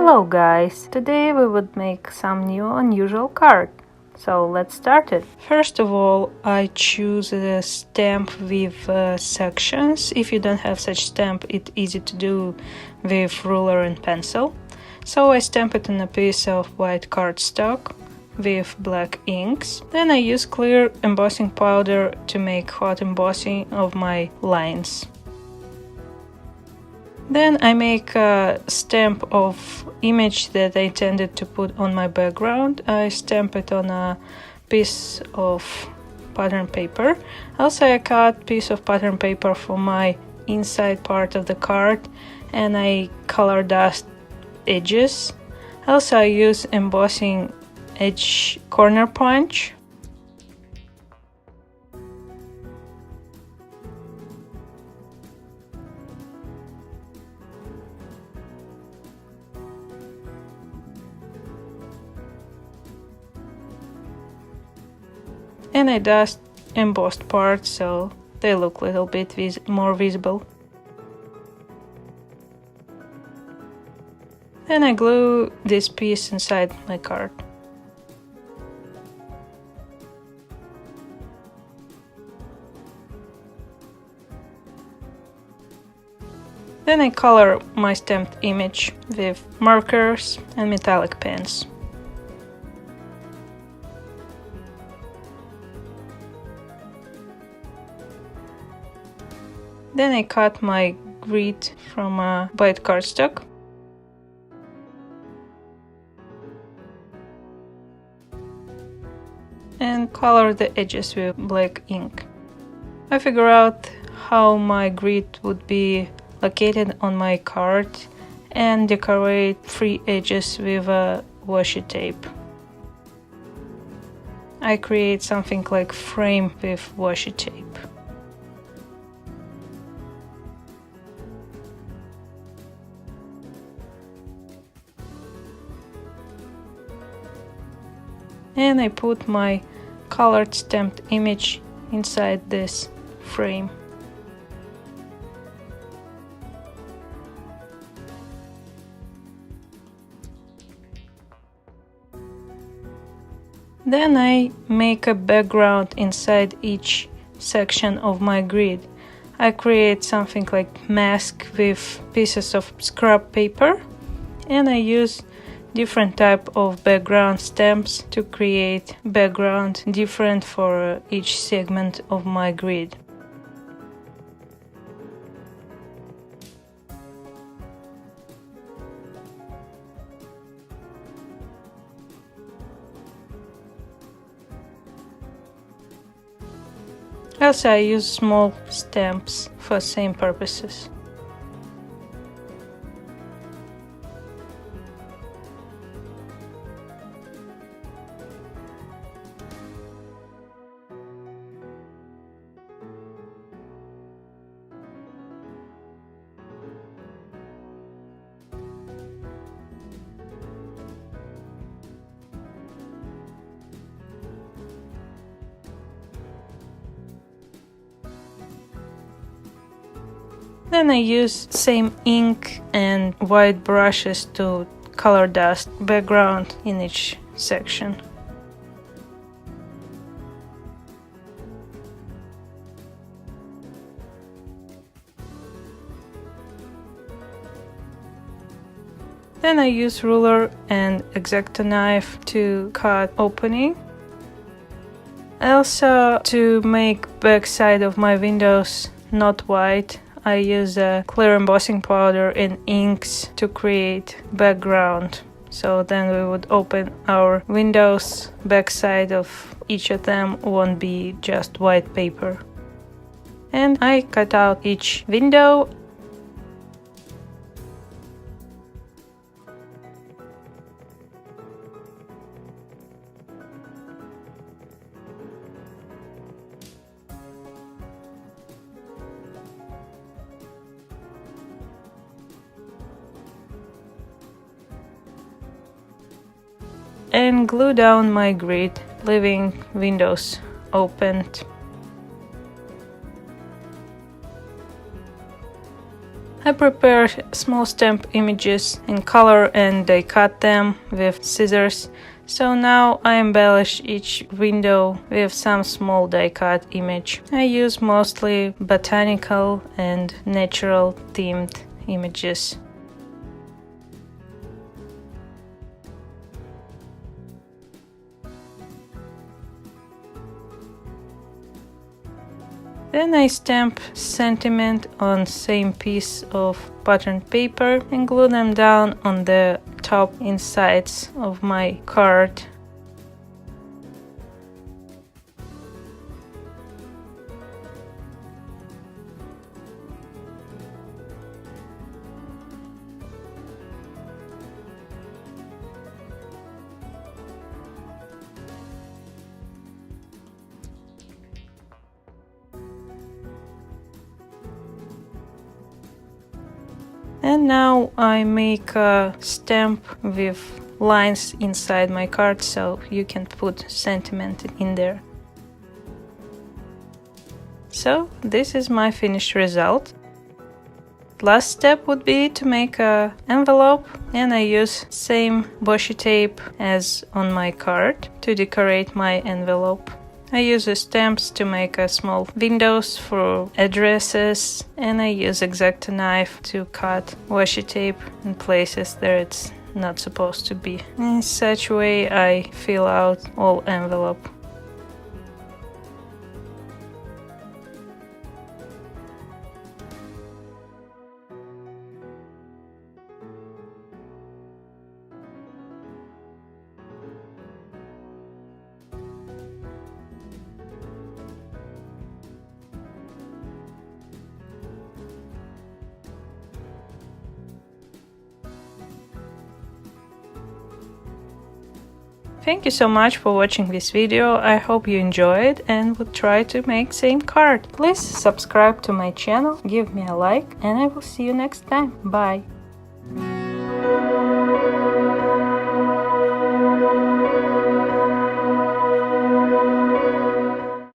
Hello guys! Today we would make some new unusual card. So let's start it. First of all, I choose a stamp with sections. If you don't have such stamp, it's easy to do with ruler and pencil. So I stamp it on a piece of white cardstock with black inks. Then I use clear embossing powder to make hot embossing of my lines. Then I make a stamp of image that I intended to put on my background. I stamp it on a piece of pattern paper. Also, I cut piece of pattern paper for my inside part of the card and I color dust edges. Also, I use embossing edge corner punch. And I dust embossed parts so they look a little bit more visible. Then I glue this piece inside my card. Then I color my stamped image with markers and metallic pens. Then I cut my grid from a white cardstock. And color the edges with black ink. I figure out how my grid would be located on my card and decorate three edges with a washi tape. I create something like frame with washi tape. And I put my colored stamped image inside this frame. Then I make a background inside each section of my grid. I create something like mask with pieces of scrap paper and I use different type of background stamps to create background different for each segment of my grid. Also, I use small stamps for same purposes. Then I use same ink and white brushes to color dust background in each section. Then I use ruler and X-Acto knife to cut opening. Also, to make backside of my windows not white, I use a clear embossing powder and inks to create background. So then we would open our windows, backside of each of them won't be just white paper. And I cut out each window. And glue down my grid, leaving windows opened. I prepare small stamp images in color and I cut them with scissors. So now I embellish each window with some small die cut image. I use mostly botanical and natural themed images. Then I stamp sentiment on same piece of patterned paper and glue them down on the top insides of my card. And now I make a stamp with lines inside my card so you can put sentiment in there. So this is my finished result. Last step would be to make a envelope, and I use same washi tape as on my card to decorate my envelope. I use the stamps to make a small windows for addresses, and I use X-Acto knife to cut washi tape in places that it's not supposed to be. In such way I fill out all envelope. Thank you so much for watching this video. I hope you enjoyed and would try to make same card. Please subscribe to my channel, give me a like, and I will see you next time. Bye!